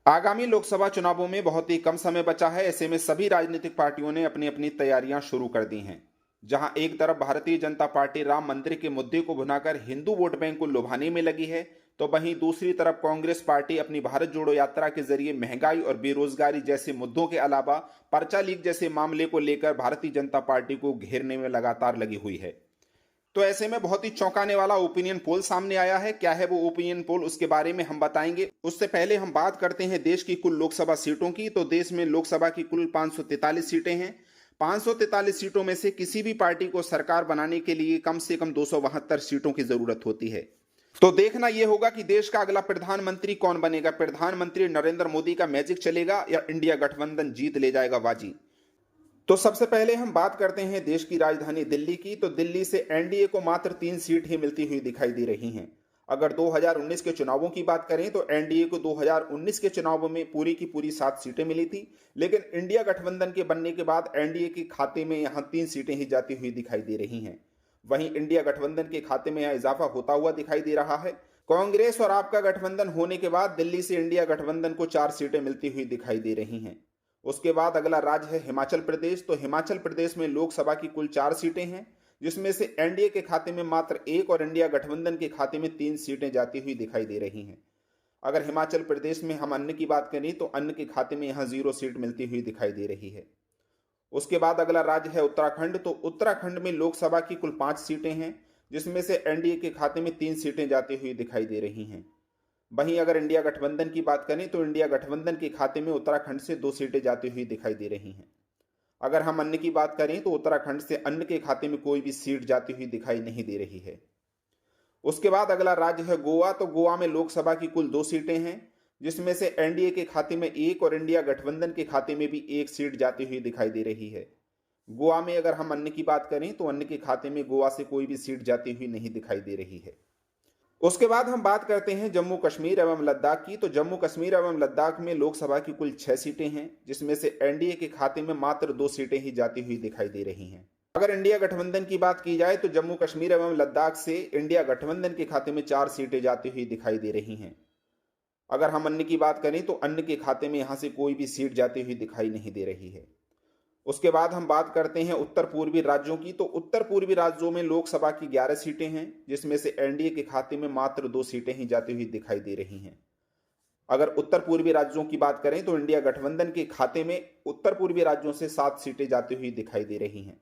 आगामी लोकसभा चुनावों में बहुत ही कम समय बचा है। ऐसे में सभी राजनीतिक पार्टियों ने अपनी अपनी तैयारियां शुरू कर दी हैं। जहां एक तरफ भारतीय जनता पार्टी राम मंदिर के मुद्दे को भुनाकर हिंदू वोट बैंक को लुभाने में लगी है, तो वहीं दूसरी तरफ कांग्रेस पार्टी अपनी भारत जोड़ो यात्रा के जरिए महंगाई और बेरोजगारी जैसे मुद्दों के अलावा पर्चा लीक जैसे मामले को लेकर भारतीय जनता पार्टी को घेरने में लगातार लगी हुई है। तो ऐसे में बहुत ही चौंकाने वाला ओपिनियन पोल सामने आया है। क्या है वो ओपिनियन पोल, उसके बारे में हम बताएंगे। उससे पहले हम बात करते हैं देश की कुल लोकसभा सीटों की। तो देश में लोकसभा की कुल 543 सीटें हैं। 543 सीटों में से किसी भी पार्टी को सरकार बनाने के लिए कम से कम 272 सीटों की जरूरत होती है। तो देखना यह होगा कि देश का अगला प्रधानमंत्री कौन बनेगा। प्रधानमंत्री नरेंद्र मोदी का मैजिक चलेगा या इंडिया गठबंधन जीत ले जाएगा बाजी। तो सबसे पहले हम बात करते हैं देश की राजधानी दिल्ली की। तो दिल्ली से एनडीए को मात्र 3 सीट ही मिलती हुई दिखाई दे रही हैं। अगर 2019 के चुनावों की बात करें तो एनडीए को 2019 के चुनावों में पूरी की पूरी 7 सीटें मिली थी, लेकिन इंडिया गठबंधन के बनने के बाद एनडीए के खाते में यहां 3 सीटें ही जाती हुई दिखाई दे रही हैं। वहीं इंडिया गठबंधन के खाते में यहां इजाफा होता हुआ दिखाई दे रहा है। कांग्रेस और आपका गठबंधन होने के बाद दिल्ली से इंडिया गठबंधन को 4 सीटें मिलती हुई दिखाई दे रही हैं। उसके बाद अगला राज्य है हिमाचल प्रदेश। तो हिमाचल प्रदेश में लोकसभा की कुल 4 सीटें हैं, जिसमें से एनडीए के खाते में मात्र 1 और इंडिया गठबंधन के खाते में 3 सीटें जाती हुई दिखाई दे रही हैं। अगर हिमाचल प्रदेश में हम अन्य की बात करें तो अन्य के खाते में यहां 0 सीट मिलती हुई दिखाई दे रही है। उसके बाद अगला राज्य है उत्तराखंड। तो उत्तराखंड में लोकसभा की कुल 5 सीटें हैं, जिसमें से एनडीए के खाते में 3 सीटें जाती हुई दिखाई दे रही हैं। वहीं अगर इंडिया गठबंधन की बात करें तो इंडिया गठबंधन के खाते में उत्तराखंड से 2 सीटें जाती हुई दिखाई दे रही हैं। अगर हम अन्य की बात करें तो उत्तराखंड से अन्य के खाते में कोई भी सीट जाती हुई दिखाई नहीं दे रही है। उसके बाद अगला राज्य है गोवा। तो गोवा में लोकसभा की कुल 2 सीटें हैं, जिसमें से एनडीए के खाते में 1 और इंडिया गठबंधन के खाते में भी 1 सीट जाती हुई दिखाई दे रही है। गोवा में अगर हम अन्य की बात करें तो अन्य के खाते में गोवा से कोई भी सीट जाती हुई नहीं दिखाई दे रही है। उसके बाद हम बात करते हैं जम्मू कश्मीर एवं लद्दाख की। तो जम्मू कश्मीर एवं लद्दाख में लोकसभा की कुल 6 सीटें हैं, जिसमें से एनडीए के खाते में मात्र 2 सीटें ही जाती हुई दिखाई दे रही हैं। अगर इंडिया गठबंधन की बात की जाए तो जम्मू कश्मीर एवं लद्दाख से इंडिया गठबंधन के खाते में 4 सीटें जाती हुई दिखाई दे रही हैं। अगर हम अन्य की बात करें तो अन्य के खाते में यहां से कोई भी सीट जाती हुई दिखाई नहीं दे रही है। उसके बाद हम बात करते हैं उत्तर पूर्वी राज्यों की। तो उत्तर पूर्वी राज्यों में लोकसभा की 11 सीटें हैं, जिसमें से एनडीए के खाते में मात्र 2 सीटें ही जाती हुई दिखाई दे रही हैं। अगर उत्तर पूर्वी राज्यों की बात करें तो इंडिया गठबंधन के खाते में उत्तर पूर्वी राज्यों से 7 सीटें जाती हुई दिखाई दे रही हैं।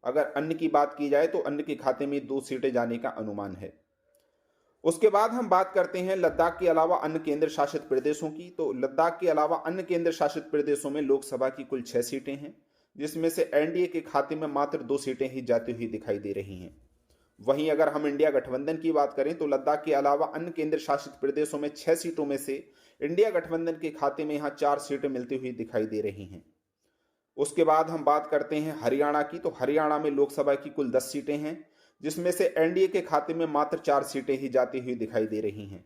अगर अन्य की बात की जाए तो अन्य के खाते में 2 सीटें जाने का अनुमान है। उसके बाद हम बात करते हैं लद्दाख के अलावा अन्य केंद्र शासित प्रदेशों की। तो लद्दाख के अलावा अन्य केंद्र शासित प्रदेशों में लोकसभा की कुल 6 सीटें हैं, जिसमें से एनडीए के खाते में मात्र 2 सीटें ही जाती हुई दिखाई दे रही हैं। वहीं अगर हम इंडिया गठबंधन की बात करें तो लद्दाख के अलावा अन्य केंद्र शासित प्रदेशों में 6 सीटों में से इंडिया गठबंधन के खाते में यहां 4 सीटें मिलती हुई दिखाई दे रही हैं। उसके बाद हम बात करते हैं हरियाणा की। तो हरियाणा में लोकसभा की कुल 10 सीटें हैं, जिसमें से एनडीए के खाते में मात्र 4 सीटें ही जाती हुई दिखाई दे रही हैं।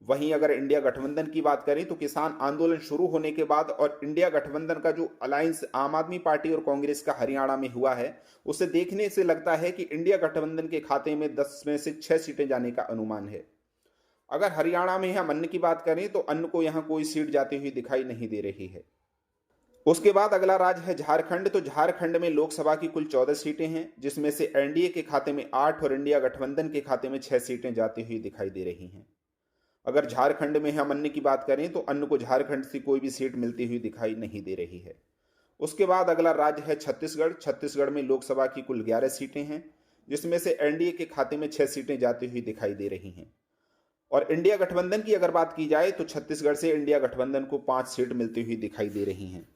वहीं अगर इंडिया गठबंधन की बात करें तो किसान आंदोलन शुरू होने के बाद और इंडिया गठबंधन का जो अलायंस आम आदमी पार्टी और कांग्रेस का हरियाणा में हुआ है, उसे देखने से लगता है कि इंडिया गठबंधन के खाते में 10 में से 6 सीटें जाने का अनुमान है। अगर हरियाणा में हम अन्य की बात करें तो अन्य को यहां कोई सीट जाती हुई दिखाई नहीं दे रही है। उसके बाद अगला राज्य है झारखंड। तो झारखंड में लोकसभा की कुल 14 सीटें हैं, जिसमें से एनडीए के खाते में 8 और इंडिया गठबंधन के खाते में 6 सीटें जाती हुई दिखाई दे रही हैं। अगर झारखंड में हम अन्य की बात करें तो अन्य को झारखंड से कोई भी सीट मिलती हुई दिखाई नहीं दे रही है। उसके बाद अगला राज्य है छत्तीसगढ़। छत्तीसगढ़ में लोकसभा की कुल 11 सीटें हैं, जिसमें से एनडीए के खाते में 6 सीटें जाती हुई दिखाई दे रही हैं। और इंडिया गठबंधन की अगर बात की जाए तो छत्तीसगढ़ से इंडिया गठबंधन को 5 सीट मिलती हुई दिखाई दे रही हैं।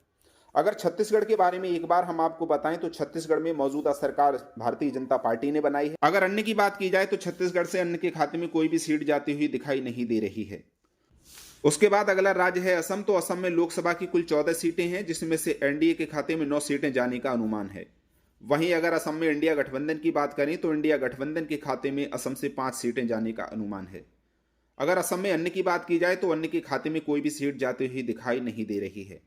अगर छत्तीसगढ़ के बारे में एक बार हम आपको बताएं तो छत्तीसगढ़ में मौजूदा सरकार भारतीय जनता पार्टी ने बनाई है। अगर अन्य की बात की जाए तो छत्तीसगढ़ से अन्य के खाते में कोई भी सीट जाती हुई दिखाई नहीं दे रही है। उसके बाद अगला राज्य है असम। तो असम में लोकसभा की कुल 14 सीटें हैं, जिसमें से एनडीए के खाते में 9 सीटें जाने का अनुमान है। वहीं अगर असम में इंडिया गठबंधन की बात करें तो इंडिया गठबंधन के खाते में असम से 5 सीटें जाने का अनुमान है। अगर असम में अन्य की बात की जाए तो अन्य के खाते में कोई भी सीट जाती हुई दिखाई नहीं दे रही है।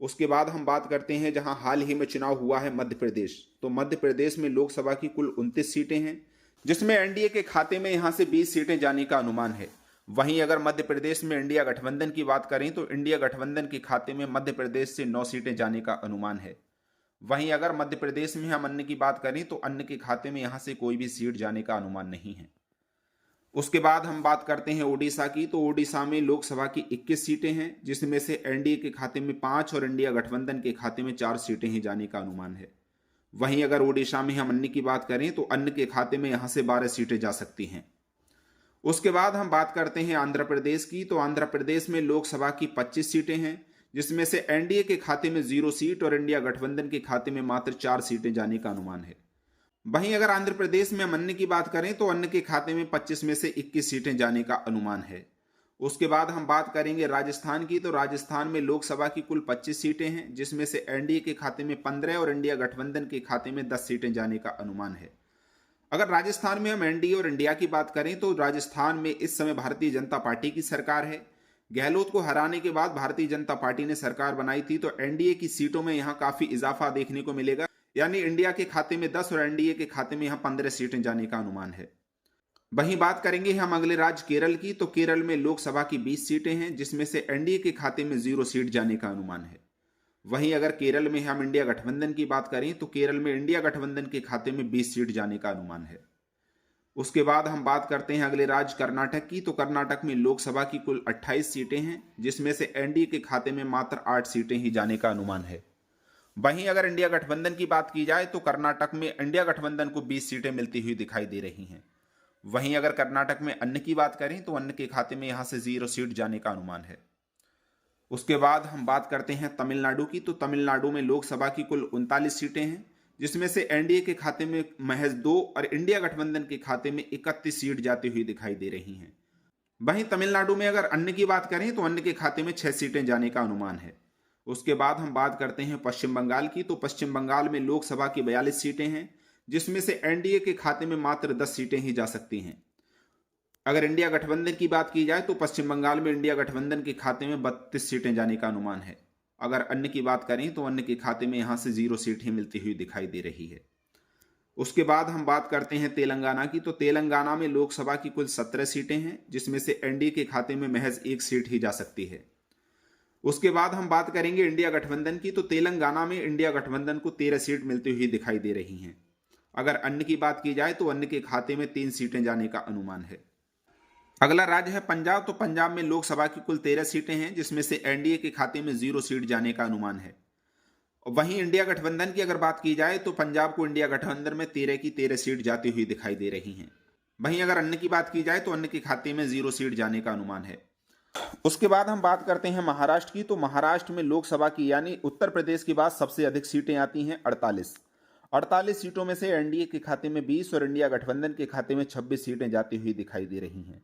उसके बाद हम बात करते हैं जहां हाल ही में चुनाव हुआ है मध्य प्रदेश। तो मध्य प्रदेश में लोकसभा की कुल 29 सीटें हैं, जिसमें एनडीए के खाते में यहां से 20 सीटें जाने का अनुमान है। वहीं अगर मध्य प्रदेश में इंडिया गठबंधन की बात करें तो इंडिया गठबंधन के खाते में मध्य प्रदेश से 9 सीटें जाने का अनुमान है। वहीं अगर मध्य प्रदेश में हम अन्य की बात करें तो अन्य के खाते में यहां से कोई भी सीट जाने का अनुमान नहीं है। उसके बाद हम बात करते हैं ओडिशा की, तो ओडिशा में लोकसभा की 21 सीटें हैं, जिसमें से एनडीए के खाते में 5 और इंडिया गठबंधन के खाते में 4 सीटें ही जाने का अनुमान है। वहीं अगर ओडिशा में हम अन्य की बात करें तो अन्य के खाते में यहां से 12 सीटें जा सकती हैं। उसके बाद हम बात करते हैं आंध्र प्रदेश की, तो आंध्र प्रदेश में लोकसभा की 25 सीटें हैं, जिसमें से एनडीए के खाते में 0 सीट और इंडिया गठबंधन के खाते में मात्र 4 सीटें जाने का अनुमान है। वहीं अगर आंध्र प्रदेश में हम अन्य की बात करें तो अन्य के खाते में 25 में से 21 सीटें जाने का अनुमान है। उसके बाद हम बात करेंगे राजस्थान की, तो राजस्थान में लोकसभा की कुल 25 सीटें हैं, जिसमें से एनडीए के खाते में 15 और इंडिया गठबंधन के खाते में 10 सीटें जाने का अनुमान है। अगर राजस्थान में हम एनडीए और इंडिया की बात करें तो राजस्थान में इस समय भारतीय जनता पार्टी की सरकार है। गहलोत को हराने के बाद भारतीय जनता पार्टी ने सरकार बनाई थी, तो एनडीए की सीटों में यहां काफी इजाफा देखने को मिलेगा, यानी इंडिया के खाते में 10 और एनडीए के खाते में यहां 15 सीटें जाने का अनुमान है। वहीं बात करेंगे हम अगले राज्य केरल की, तो केरल में लोकसभा की 20 सीटें हैं, जिसमें से एनडीए के खाते में 0 सीट जाने का अनुमान है। वहीं अगर केरल में हम इंडिया गठबंधन की बात करें तो केरल में इंडिया गठबंधन के खाते में 20 सीट जाने का अनुमान है। उसके बाद हम बात करते हैं अगले राज्य कर्नाटक की, तो कर्नाटक में लोकसभा की कुल 28 सीटें हैं, जिसमें से एनडीए के खाते में मात्र 8 सीटें ही जाने का अनुमान है। वहीं अगर इंडिया गठबंधन की बात की जाए तो कर्नाटक में इंडिया गठबंधन को 20 सीटें मिलती हुई दिखाई दे रही हैं। वहीं अगर कर्नाटक में अन्य की बात करें तो अन्य के खाते में यहां से 0 सीट जाने का अनुमान है। उसके बाद हम बात करते हैं तमिलनाडु की, तो तमिलनाडु में लोकसभा की कुल 39 सीटें हैं, जिसमें से एनडीए के खाते में महज 2 और इंडिया गठबंधन के खाते में 31 सीट जाती हुई दिखाई दे रही हैं। वहीं तमिलनाडु में अगर अन्य की बात करें तो अन्य के खाते में 6 सीटें जाने का अनुमान है। उसके बाद हम बात करते हैं पश्चिम बंगाल की, तो पश्चिम बंगाल में लोकसभा की 42 सीटें हैं, जिसमें से एनडीए के खाते में मात्र 10 सीटें ही जा सकती हैं। अगर इंडिया गठबंधन की बात की जाए तो पश्चिम बंगाल में इंडिया गठबंधन के खाते में 32 सीटें जाने का अनुमान है। अगर अन्य की बात करें तो अन्य के खाते में यहां से 0 सीट ही मिलती हुई दिखाई दे रही है। उसके बाद हम बात करते हैं तेलंगाना की, तो तेलंगाना में लोकसभा की कुल 17 सीटें हैं, जिसमें से एनडीए के खाते में महज 1 सीट ही जा सकती है। उसके बाद हम बात करेंगे इंडिया गठबंधन की, तो तेलंगाना में इंडिया गठबंधन को 13 सीट मिलती हुई दिखाई दे रही हैं। अगर अन्य की बात की जाए तो अन्य के खाते में 3 सीटें जाने का अनुमान है। अगला राज्य है पंजाब, तो पंजाब में लोकसभा की कुल 13 सीटें हैं, जिसमें से एनडीए के खाते में 0 सीट जाने का अनुमान है। वहीं इंडिया गठबंधन की अगर बात की जाए तो पंजाब को इंडिया गठबंधन में 13 की 13 सीट जाती हुई दिखाई दे रही हैं। वहीं अगर अन्य की बात की जाए तो अन्य के खाते में 0 सीट जाने का अनुमान है। उसके बाद हम बात करते हैं महाराष्ट्र की, तो महाराष्ट्र में लोकसभा की यानी उत्तर प्रदेश के बाद सबसे अधिक सीटें आती हैं 48 सीटों में से एनडीए के खाते में 20 और इंडिया गठबंधन के खाते में 26 सीटें जाती हुई दिखाई दे रही हैं।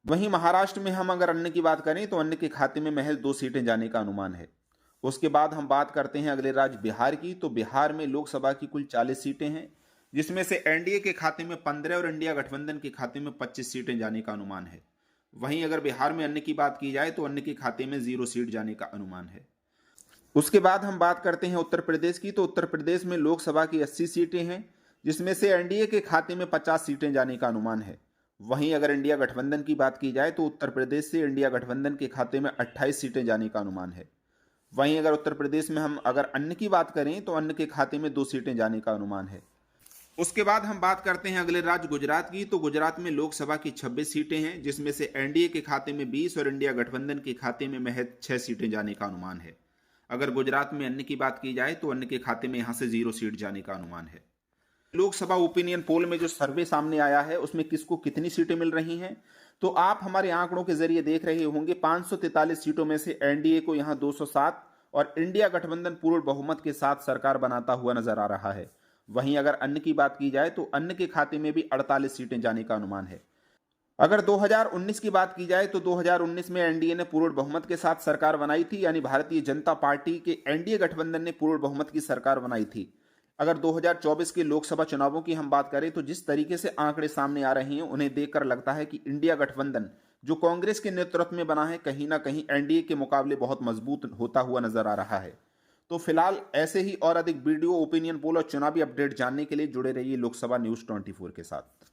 वहीं महाराष्ट्र में हम अगर अन्य की बात करें तो अन्य के खाते में महज 2 सीटें जाने का अनुमान है। उसके बाद हम बात करते हैं अगले राज्य बिहार की, तो बिहार में लोकसभा की कुल 40 सीटें हैं, जिसमें से एनडीए के खाते में 15 और इंडिया गठबंधन के खाते में 25 सीटें जाने का अनुमान है। वहीं अगर बिहार में अन्य की बात की जाए तो अन्य के खाते में 0 सीट जाने का अनुमान है। उसके बाद हम बात करते हैं उत्तर प्रदेश की, तो उत्तर प्रदेश में लोकसभा की 80 सीटें हैं, जिसमें से एनडीए के खाते में 50 सीटें जाने का अनुमान है। वहीं अगर इंडिया गठबंधन की बात की जाए तो उत्तर प्रदेश से इंडिया गठबंधन के खाते में 28 सीटें जाने का अनुमान है। वहीं अगर उत्तर प्रदेश में हम अगर अन्य की बात करें तो अन्य के खाते में 2 सीटें जाने का अनुमान है। उसके बाद हम बात करते हैं अगले राज्य गुजरात की, तो गुजरात में लोकसभा की 26 सीटें हैं, जिसमें से एनडीए के खाते में 20 और इंडिया गठबंधन के खाते में महज 6 सीटें जाने का अनुमान है। अगर गुजरात में अन्य की बात की जाए तो अन्य के खाते में यहां से 0 सीट जाने का अनुमान है। लोकसभा ओपिनियन पोल में जो सर्वे सामने आया है उसमें किसको कितनी सीटें मिल रही हैं, तो आप हमारे आंकड़ों के जरिए देख रहे होंगे 543 सीटों में से एनडीए को यहां 207 और इंडिया गठबंधन पूर्ण बहुमत के साथ सरकार बनाता हुआ नजर आ रहा है। वहीं अगर अन्य की बात की जाए तो अन्य के खाते में भी 48 सीटें जाने का अनुमान है। अगर 2019 की बात की जाए तो 2019 में एनडीए ने पूर्ण बहुमत के साथ सरकार बनाई थी, यानी भारतीय जनता पार्टी के एनडीए गठबंधन ने पूर्ण बहुमत की सरकार बनाई थी। अगर 2024 के लोकसभा चुनावों की हम बात करें तो जिस तरीके से आंकड़े सामने आ रहे हैं उन्हें देखकर लगता है कि इंडिया गठबंधन जो कांग्रेस के नेतृत्व में बना है कहीं ना कहीं एनडीए के मुकाबले बहुत मजबूत होता हुआ नजर आ रहा है। तो फिलहाल ऐसे ही और अधिक वीडियो, ओपिनियन पोल और चुनावी अपडेट जानने के लिए जुड़े रहिए लोकसभा न्यूज 24 के साथ।